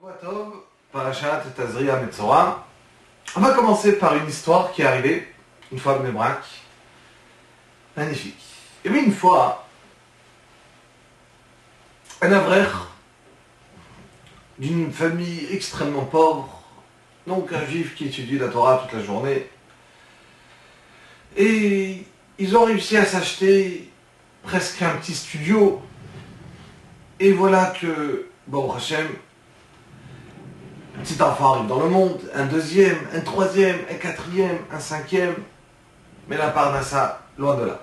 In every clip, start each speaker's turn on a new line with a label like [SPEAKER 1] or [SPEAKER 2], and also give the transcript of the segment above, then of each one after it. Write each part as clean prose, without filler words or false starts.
[SPEAKER 1] Tov, Parashat Tazria Metzora. On va commencer par une histoire qui est arrivée une fois à Bnei Brak. Magnifique. Il y avait une fois un avrer d'une famille extrêmement pauvre, donc un juif qui étudie la Torah toute la journée. Et ils ont réussi à s'acheter presque un petit studio. Et voilà que, Baruch Hashem, un petit enfant arrive dans le monde, un deuxième, un troisième, un quatrième, un cinquième, mais la Parnassa, loin de là.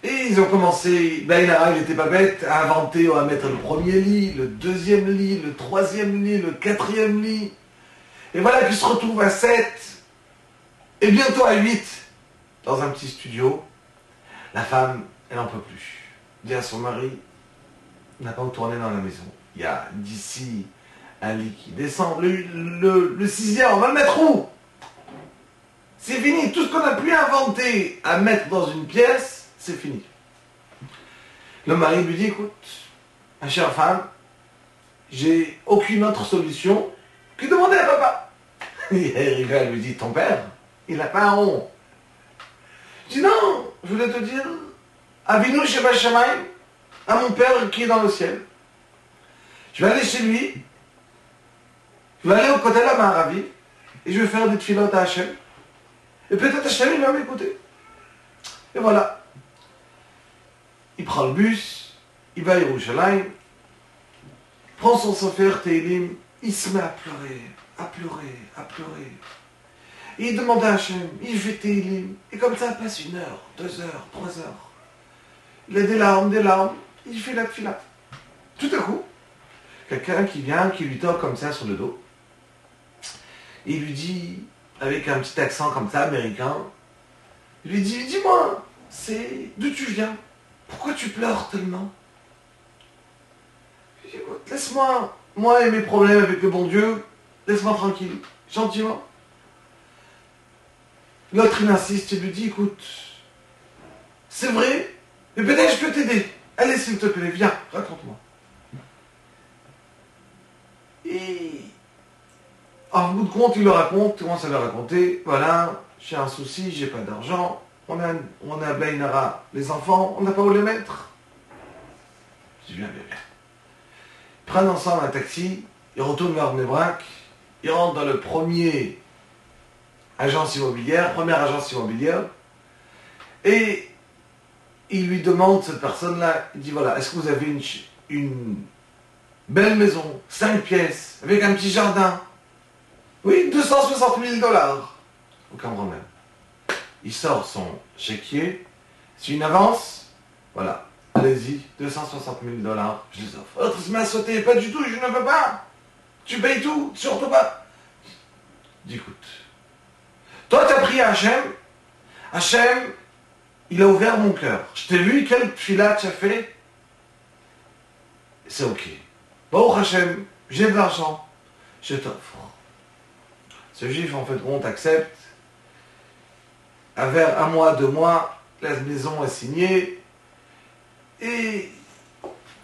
[SPEAKER 1] Et ils ont commencé, Baïnara, il n'était pas bête, à inventer, on va mettre le premier lit, le deuxième lit, le troisième lit, le quatrième lit. Et voilà qu'ils se retrouvent à 7, et bientôt à 8, dans un petit studio. La femme, elle n'en peut plus. Elle dit à son mari, n'a pas où tourner dans la maison. Il y a d'ici un lit qui descend. Le sixième, on va le mettre où? C'est fini. Tout ce qu'on a pu inventer à mettre dans une pièce, c'est fini. Le mari lui dit, écoute, ma chère femme, j'ai aucune autre solution que demander à papa. Et elle lui dit, ton père, il n'a pas un rond. Je dis, non, je voulais te dire, Avinu Sheba Shamayim, à mon père qui est dans le ciel. Je vais aller chez lui, je vais aller au côté de la Maharavi, et je vais faire des tfilotes à Hachem. Et peut-être Hachem, il va m'écouter. Et voilà. Il prend le bus, il va à Yerushalayim, prend son Sofer Teilim, il se met à pleurer, à pleurer, à pleurer. Et il demande à Hachem, il fait Teilim, et comme ça passe 1 heure, 2 heures, 3 heures. Il a des larmes, il fait la tfila. Tout à coup, quelqu'un qui vient, qui lui toque comme ça sur le dos, et il lui dit, avec un petit accent comme ça, américain, il lui dit, dis-moi, d'où tu viens? Pourquoi tu pleures tellement? Il dit, écoute, laisse-moi, moi et mes problèmes avec le bon Dieu, laisse-moi tranquille, gentiment. L'autre, il insiste, il lui dit, écoute, c'est vrai, mais peut-être je peux t'aider. Allez, s'il te plaît, viens, raconte-moi. Et en bout de compte, il le raconte, il commence à le raconter. Voilà, j'ai un souci, j'ai pas d'argent. On a Baïnara, les enfants, on n'a pas où les mettre. Je dis bien. Ils prennent ensemble un taxi, ils retournent vers Bnei Brak, ils rentrent dans le première agence immobilière, et il lui demande, cette personne-là, il dit voilà, est-ce que vous avez une belle maison, 5 pièces, avec un petit jardin? Oui, $260 000. Aucun problème. Il sort son chéquier, c'est une avance, voilà, allez-y, $260 000, je les offre. L'autre se met à sauter, pas du tout, je ne veux pas. Tu payes tout, surtout pas. Je dis, écoute, toi tu as pris Hachem, il a ouvert mon cœur. Je t'ai vu, quel tfila tu as fait. C'est ok. Baruch Hashem, j'ai de l'argent, je t'offre. Ce juif, en fait, compte, accepte. Vers 1 mois, 2 mois, la maison est signée. Et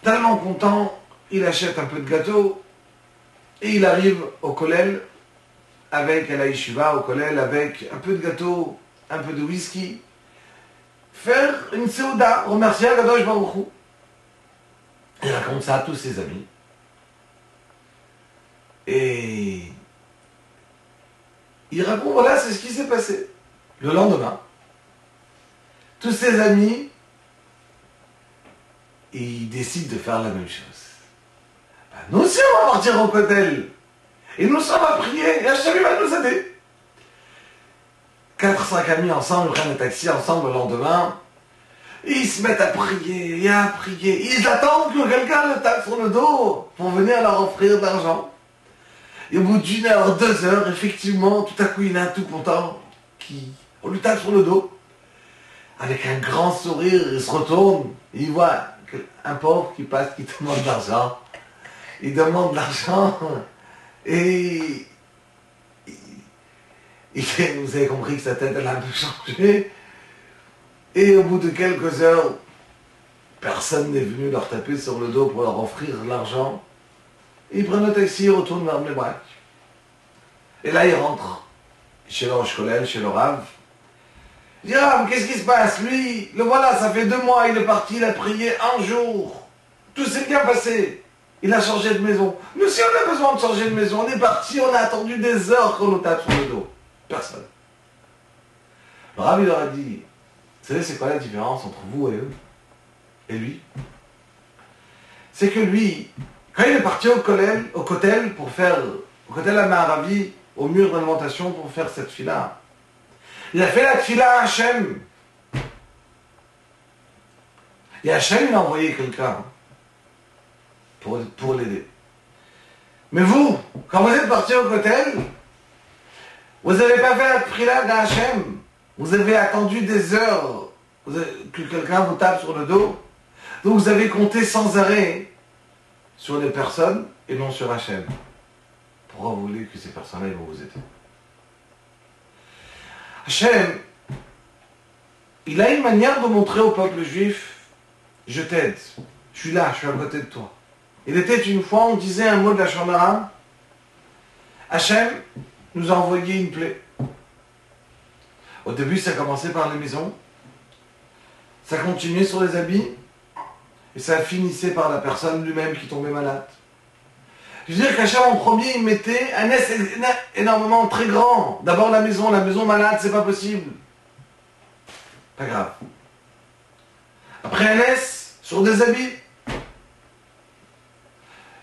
[SPEAKER 1] tellement content, il achète un peu de gâteau. Et il arrive au kollel, à la yeshiva, au kollel, avec un peu de gâteau, un peu de whisky. Faire une seuda, remercier Akadosh Baruch Hu. Il raconte ça à tous ses amis. Et il raconte, voilà, c'est ce qui s'est passé. Le lendemain, tous ses amis, ils décident de faire la même chose. Ben, nous aussi, on va partir au kotel. Et nous sommes à prier, et Hachem va nous aider. 4-5 amis ensemble, ils prennent un taxi ensemble le lendemain. Et ils se mettent à prier, et à prier. Ils attendent que quelqu'un le tape sur le dos pour venir leur offrir de l'argent. Et au bout d'1 heure, 2 heures, effectivement, tout à coup, il y en a un tout content on lui tape sur le dos. Avec un grand sourire, il se retourne, et il voit un pauvre qui passe, qui demande de l'argent. Il demande de l'argent, et vous avez compris que sa tête, elle a un peu changé. Et au bout de quelques heures, personne n'est venu leur taper sur le dos pour leur offrir l'argent. il prend le taxi, il retourne vers Bnei Brak. Et là, il rentre chez le Rosh Kollel, chez le Rav. Il dit, Rav, qu'est-ce qui se passe? Lui, le voilà, ça fait 2 mois, il est parti, il a prié un jour. Tout s'est bien passé. Il a changé de maison. Nous aussi, on a besoin de changer de maison. On est parti, on a attendu des heures qu'on nous tape sur le dos. Personne. Le Rav, il leur a dit, vous savez, c'est quoi la différence entre vous et eux? Et lui? C'est que lui, quand il est parti au Kotel pour faire, au Kotel Amaravi, au mur d'alimentation pour faire cette fila, il a fait la fila à Hachem. Et Hachem, il a envoyé quelqu'un pour l'aider. Mais vous, quand vous êtes parti au Kotel, vous n'avez pas fait la fila d'Hachem. Vous avez attendu des heures que quelqu'un vous tape sur le dos. Donc vous avez compté sans arrêt sur les personnes et non sur Hachem. Pourquoi vous voulez que ces personnes-là vont vous aider? Hachem, il a une manière de montrer au peuple juif, je t'aide, je suis là, je suis à côté de toi. Il était une fois, on disait un mot de la Shonara, Hachem nous a envoyé une plaie. Au début, ça a commencé par les maisons, ça continuait sur les habits, et ça finissait par la personne lui-même qui tombait malade. Je veux dire qu'Hachem en premier, il mettait un S énormément très grand. D'abord la maison malade, c'est pas possible. Pas grave. Après un S sur des habits.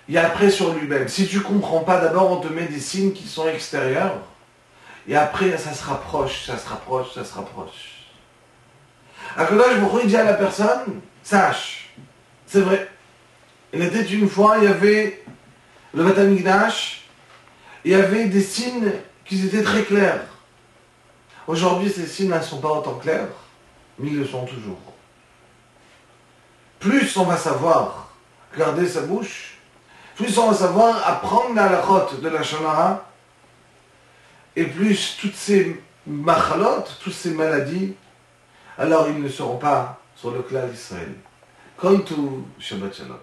[SPEAKER 1] Et après sur lui-même. Si tu comprends pas, d'abord on te met des signes qui sont extérieurs. Et après ça se rapproche, ça se rapproche, ça se rapproche. Akadosh Baruch Hu dit à la personne, sache, c'est vrai. Il était une fois, il y avait le Beth Amikdash, il y avait des signes qui étaient très clairs. Aujourd'hui, ces signes ne sont pas autant clairs, mais ils le sont toujours. Plus on va savoir garder sa bouche, plus on va savoir apprendre la halachot de la Shonara, et plus toutes ces machalot, toutes ces maladies, alors ils ne seront pas sur le clan d'Israël. Comme tout Shabbat Shalom.